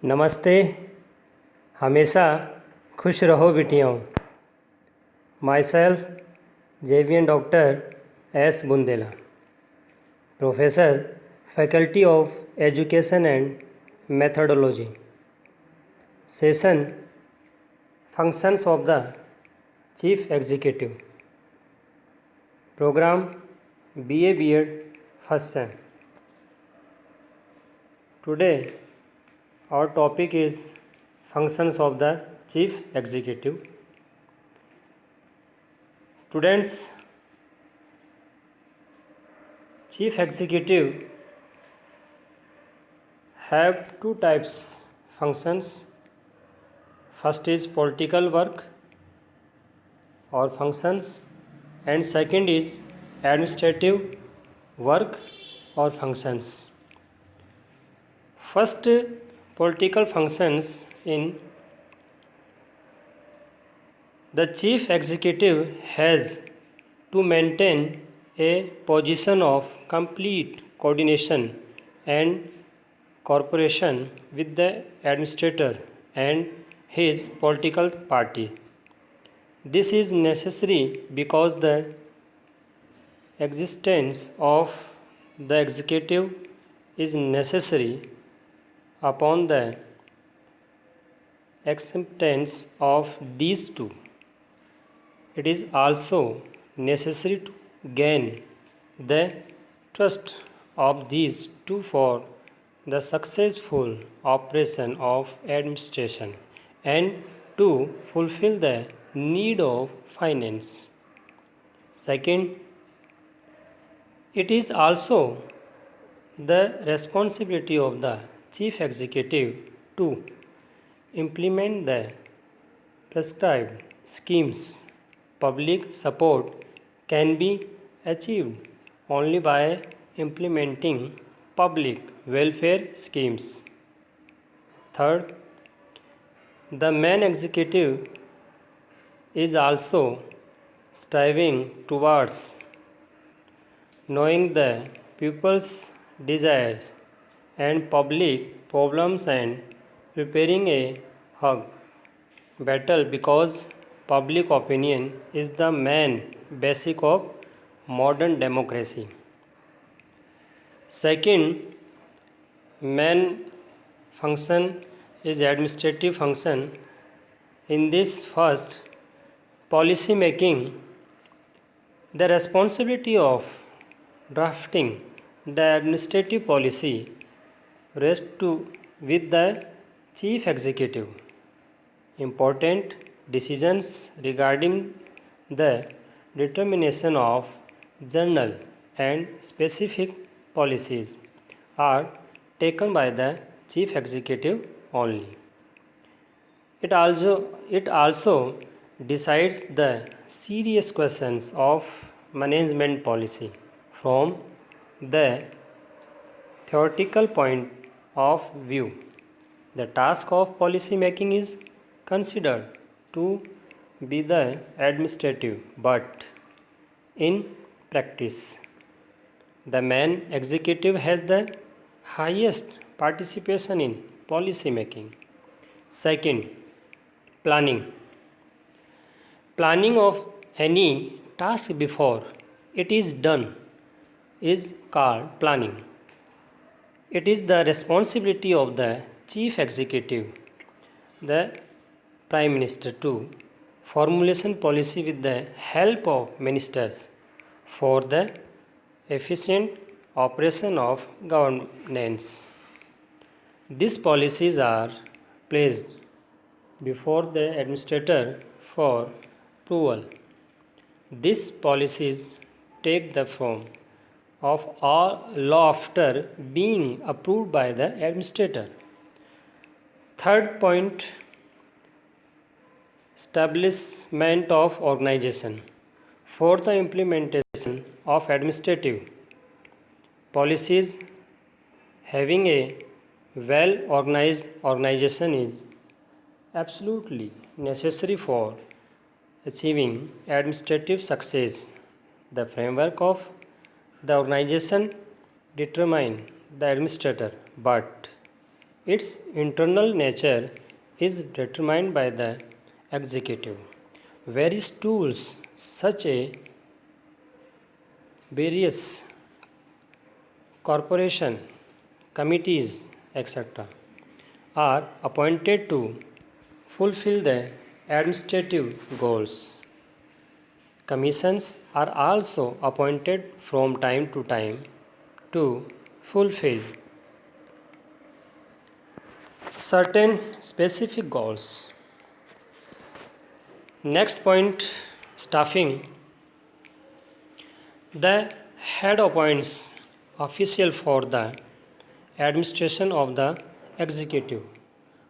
नमस्ते। हमेशा खुश रहो बिटियों। माई सेल्फ जेवियन doctor S Bundela, professor faculty of education and methodology. Session functions of the chief executive, programme BA B.Ed first sem. Today our topic is functions of the chief executive. Students, chief executive have two types functions. First is political work or functions, and second is administrative work or functions. First, political functions. In the chief executive has to maintain a position of complete coordination and cooperation with the administrator and his political party. This is necessary because the existence of the executive is necessary upon the acceptance of these two. It is also necessary to gain the trust of these two for the successful operation of administration and to fulfill the need of finance. Second, it is also the responsibility of the chief executive to implement the prescribed schemes. Public support can be achieved only by implementing public welfare schemes. Third, the main executive is also striving towards knowing the people's desires and public problems and preparing a hug battle, because public opinion is the main basic of modern democracy. Second main function is administrative function. In this first, policy making, the responsibility of drafting the administrative policy rests with the chief executive. Important decisions regarding the determination of general and specific policies are taken by the chief executive only. It also decides the serious questions of management policy. From the theoretical point of view, the task of policy making is considered to be the administrative, but in practice, the main executive has the highest participation in policy making. Second, planning. Planning of any task before it is done is called planning. It is the responsibility of the chief executive, the Prime Minister, to formulation policy with the help of ministers for the efficient operation of governance. These policies are placed before the administrator for approval. These policies take the form of law after being approved by the administrator. Third point, establishment of organization. For the implementation of administrative policies, having a well organized organization is absolutely necessary for achieving administrative success. The framework of the organization determine the administrator, but Its internal nature is determined by the executive. Various tools such as various corporation, committees, etc. are appointed to fulfill the administrative goals. Commissions are also appointed from time to time to fulfill certain specific goals. Next point, staffing. The head appoints official for the administration of the executive.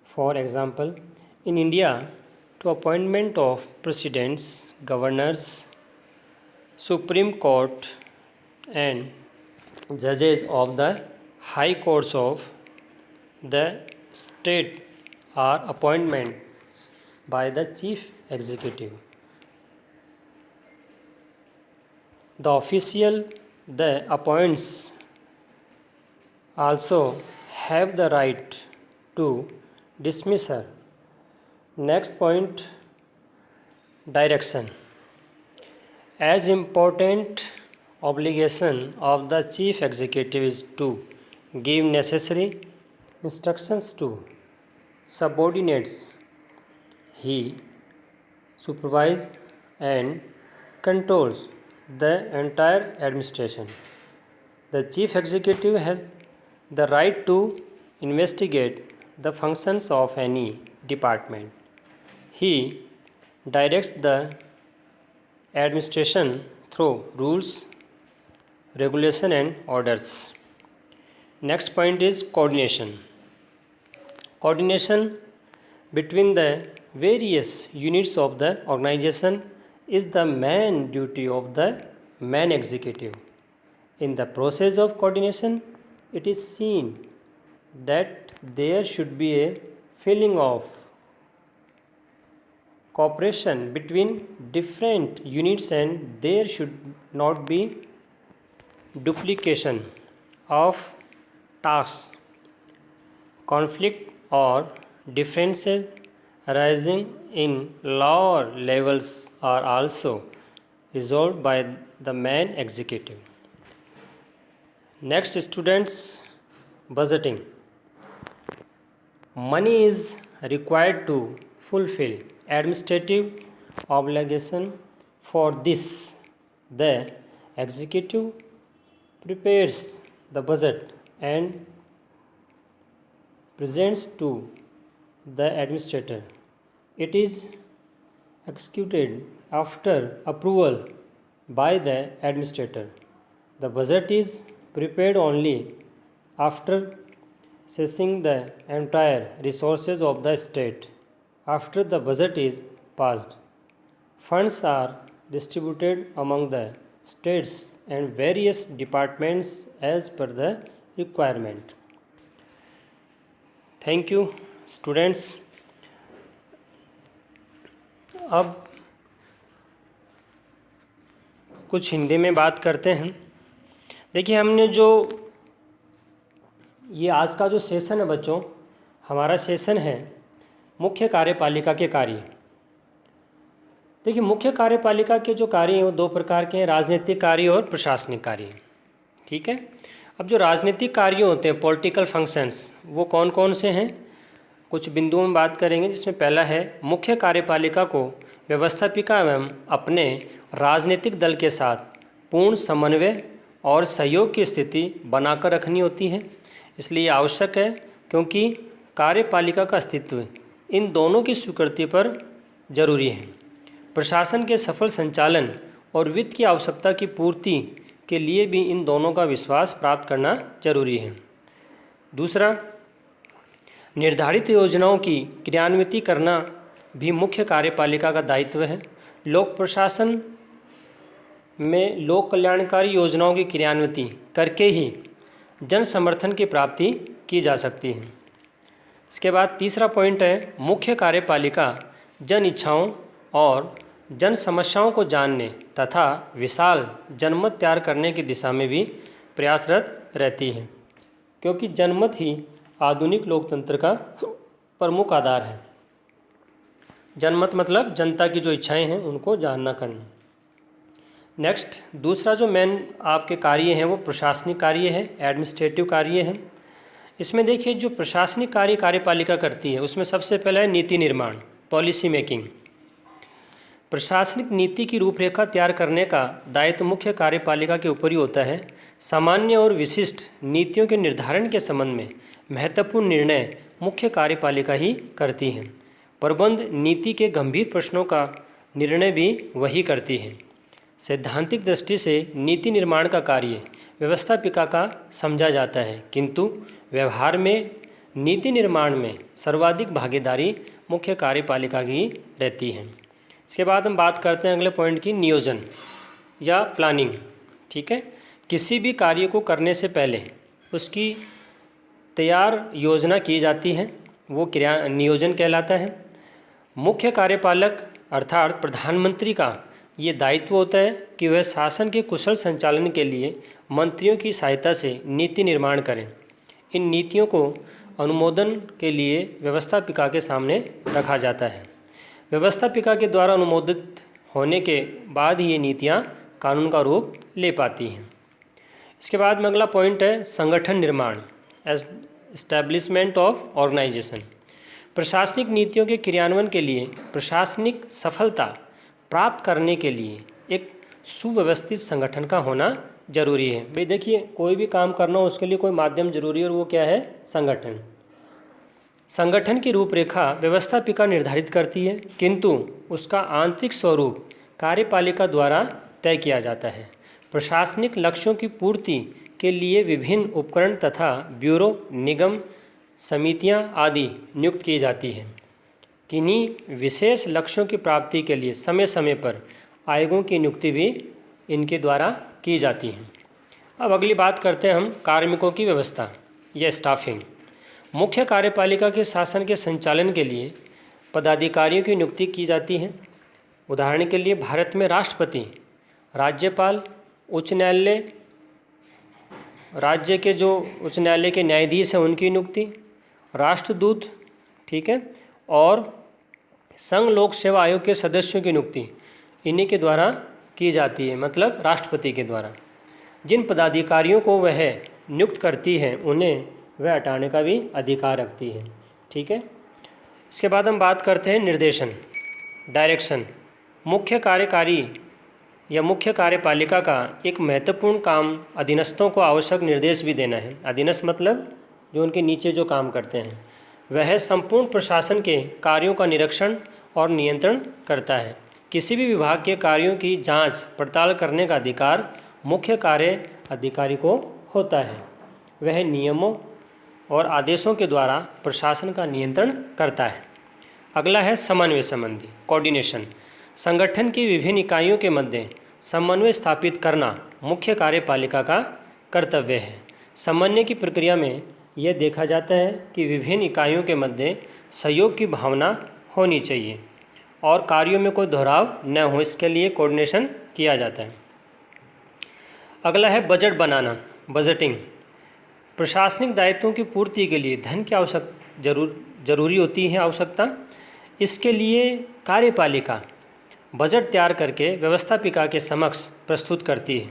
For example, in India, to appointment of presidents, governors, Supreme Court and judges of the high courts of the state are appointments by the chief executive. The official that appoints also have the right to dismiss her. Next point, direction. As important obligation of the chief executive is to give necessary instructions to subordinates. He supervises and controls the entire administration. The chief executive has the right to investigate the functions of any department. He directs the administration through rules, regulation and orders. Next point is coordination. Coordination between the various units of the organization is the main duty of the main executive. In the process of coordination, it is seen that there should be a feeling of cooperation between different units and there should not be duplication of tasks. Conflict or differences arising in lower levels are also resolved by the main executive. Next, students, budgeting. Money is required to fulfill administrative obligation. For this, the executive prepares the budget and presents to the administrator. It is executed after approval by the administrator. The budget is prepared only after assessing the entire resources of the state. After the budget is passed, funds are distributed among the states and various departments as per the requirement. Thank you students. अब कुछ हिंदी में बात करते हैं। देखिए, हमने जो ये आज का जो सेशन है बच्चों, हमारा सेशन है मुख्य कार्यपालिका के कार्य। देखिए, मुख्य कार्यपालिका के जो कार्य हैं वो दो प्रकार के हैं, राजनीतिक कार्य और प्रशासनिक कार्य। ठीक है। अब जो राजनीतिक कार्य होते हैं, पॉलिटिकल फंक्शंस, वो कौन कौन से हैं, कुछ बिंदुओं में बात करेंगे। जिसमें पहला है, मुख्य कार्यपालिका को व्यवस्थापिका एवं अपने राजनीतिक दल के साथ पूर्ण समन्वय और सहयोग की स्थिति बनाकर रखनी होती है। इसलिए आवश्यक है, क्योंकि कार्यपालिका का अस्तित्व इन दोनों की स्वीकृति पर जरूरी है। प्रशासन के सफल संचालन और वित्त की आवश्यकता की पूर्ति के लिए भी इन दोनों का विश्वास प्राप्त करना जरूरी है। दूसरा, निर्धारित योजनाओं की क्रियान्वित करना भी मुख्य कार्यपालिका का दायित्व है। लोक प्रशासन में लोक कल्याणकारी योजनाओं की क्रियान्वित करके ही जन समर्थन की प्राप्ति की जा सकती है। इसके बाद तीसरा पॉइंट है, मुख्य कार्यपालिका जन इच्छाओं और जन समस्याओं को जानने तथा विशाल जनमत तैयार करने की दिशा में भी प्रयासरत रहती है, क्योंकि जनमत ही आधुनिक लोकतंत्र का प्रमुख आधार है। जनमत मतलब जनता की जो इच्छाएं हैं उनको जानना करना। नेक्स्ट, दूसरा जो मेन आपके कार्य हैं वो प्रशासनिक कार्य है, एडमिनिस्ट्रेटिव कार्य है। इसमें देखिए जो प्रशासनिक कार्य कार्यपालिका करती है उसमें सबसे पहला है नीति निर्माण, पॉलिसी मेकिंग। प्रशासनिक नीति की रूपरेखा तैयार करने का दायित्व मुख्य कार्यपालिका के ऊपर ही होता है। सामान्य और विशिष्ट नीतियों के निर्धारण के संबंध में महत्वपूर्ण निर्णय मुख्य कार्यपालिका ही करती है। प्रबंध नीति के गंभीर प्रश्नों का निर्णय भी वही करती है। सैद्धांतिक दृष्टि से नीति निर्माण का कार्य व्यवस्थापिका का समझा जाता है, किंतु व्यवहार में नीति निर्माण में सर्वाधिक भागीदारी मुख्य कार्यपालिका की रहती है। इसके बाद हम बात करते हैं अगले पॉइंट की, नियोजन या प्लानिंग। ठीक है, किसी भी कार्य को करने से पहले उसकी तैयार योजना की जाती है, वो क्रिया नियोजन कहलाता है। मुख्य कार्यपालक अर्थात प्रधानमंत्री का ये दायित्व होता है कि वह शासन के कुशल संचालन के लिए मंत्रियों की सहायता से नीति निर्माण करें। इन नीतियों को अनुमोदन के लिए व्यवस्थापिका के सामने रखा जाता है। व्यवस्थापिका के द्वारा अनुमोदित होने के बाद ही ये नीतियाँ कानून का रूप ले पाती हैं। इसके बाद में अगला पॉइंट है संगठन निर्माण, एस्टैब्लिशमेंट ऑफ ऑर्गेनाइजेशन। प्रशासनिक नीतियों के क्रियान्वयन के लिए प्रशासनिक सफलता प्राप्त करने के लिए एक सुव्यवस्थित संगठन का होना जरूरी है। भाई देखिए, कोई भी काम करना हो उसके लिए कोई माध्यम जरूरी है और वो क्या है, संगठन। संगठन की रूपरेखा व्यवस्थापिका निर्धारित करती है, किंतु उसका आंतरिक स्वरूप कार्यपालिका द्वारा तय किया जाता है। प्रशासनिक लक्ष्यों की पूर्ति के लिए विभिन्न उपकरण तथा ब्यूरो, निगम, समितियां आदि नियुक्त की जाती हैं। किन्हीं विशेष लक्ष्यों की प्राप्ति के लिए समय समय पर आयोगों की नियुक्ति भी इनके द्वारा की जाती है। अब अगली बात करते हैं हम कार्मिकों की व्यवस्था या स्टाफिंग। मुख्य कार्यपालिका के शासन के संचालन के लिए पदाधिकारियों की नियुक्ति की जाती है। उदाहरण के लिए भारत में राष्ट्रपति, राज्यपाल, उच्च न्यायालय, राज्य के जो उच्च न्यायालय के न्यायाधीश हैं उनकी नियुक्ति, राष्ट्रदूत, ठीक है, और संघ लोक सेवा आयोग के सदस्यों की नियुक्ति इन्हीं के द्वारा की जाती है, मतलब राष्ट्रपति के द्वारा। जिन पदाधिकारियों को वह नियुक्त करती है उन्हें वह हटाने का भी अधिकार रखती है। ठीक है, इसके बाद हम बात करते हैं निर्देशन, डायरेक्शन। मुख्य कार्यकारी या मुख्य कार्यपालिका का एक महत्वपूर्ण काम अधीनस्थों को आवश्यक निर्देश भी देना है। अधीनस्थ मतलब जो उनके नीचे जो काम करते हैं। वह संपूर्ण प्रशासन के कार्यों का निरीक्षण और नियंत्रण करता है। किसी भी विभाग के कार्यों की जांच पड़ताल करने का अधिकार मुख्य कार्य अधिकारी को होता है। वह नियमों और आदेशों के द्वारा प्रशासन का नियंत्रण करता है। अगला है समन्वय संबंधी, कोऑर्डिनेशन। संगठन की विभिन्न इकाइयों के मध्य समन्वय स्थापित करना मुख्य कार्यपालिका का कर्तव्य है। समन्वय की प्रक्रिया में यह देखा जाता है कि विभिन्न इकाइयों के मध्य सहयोग की भावना होनी चाहिए और कार्यों में कोई दोहराव न हो, इसके लिए कोऑर्डिनेशन किया जाता है। अगला है बजट बनाना, बजटिंग। प्रशासनिक दायित्वों की पूर्ति के लिए धन की जरूरी होती है आवश्यकता। इसके लिए कार्यपालिका बजट तैयार करके व्यवस्थापिका के समक्ष प्रस्तुत करती है।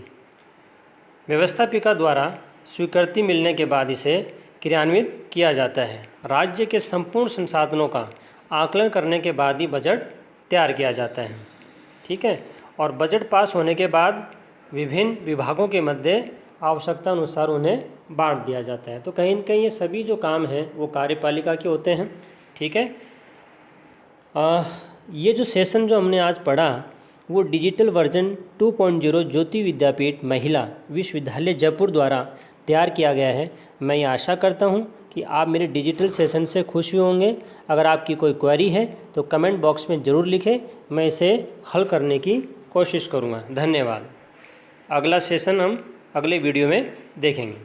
व्यवस्थापिका द्वारा स्वीकृति मिलने के बाद इसे क्रियान्वित किया जाता है। राज्य के संपूर्ण संसाधनों का आकलन करने के बाद ही बजट तैयार किया जाता है। ठीक है, और बजट पास होने के बाद विभिन्न विभागों के मध्य आवश्यकता अनुसार उन्हें बांट दिया जाता है। तो कहीं न कहीं ये सभी जो काम हैं वो कार्यपालिका के होते हैं। ठीक है, ये जो सेशन जो हमने आज पढ़ा वो डिजिटल वर्जन 2.0 ज्योति विद्यापीठ महिला विश्वविद्यालय जयपुर द्वारा तैयार किया गया है। मैं ये आशा करता हूँ कि आप मेरे डिजिटल सेशन से खुश हुए होंगे। अगर आपकी कोई क्वेरी है तो कमेंट बॉक्स में ज़रूर लिखें, मैं इसे हल करने की कोशिश करूँगा। धन्यवाद। अगला सेशन हम अगले वीडियो में देखेंगे।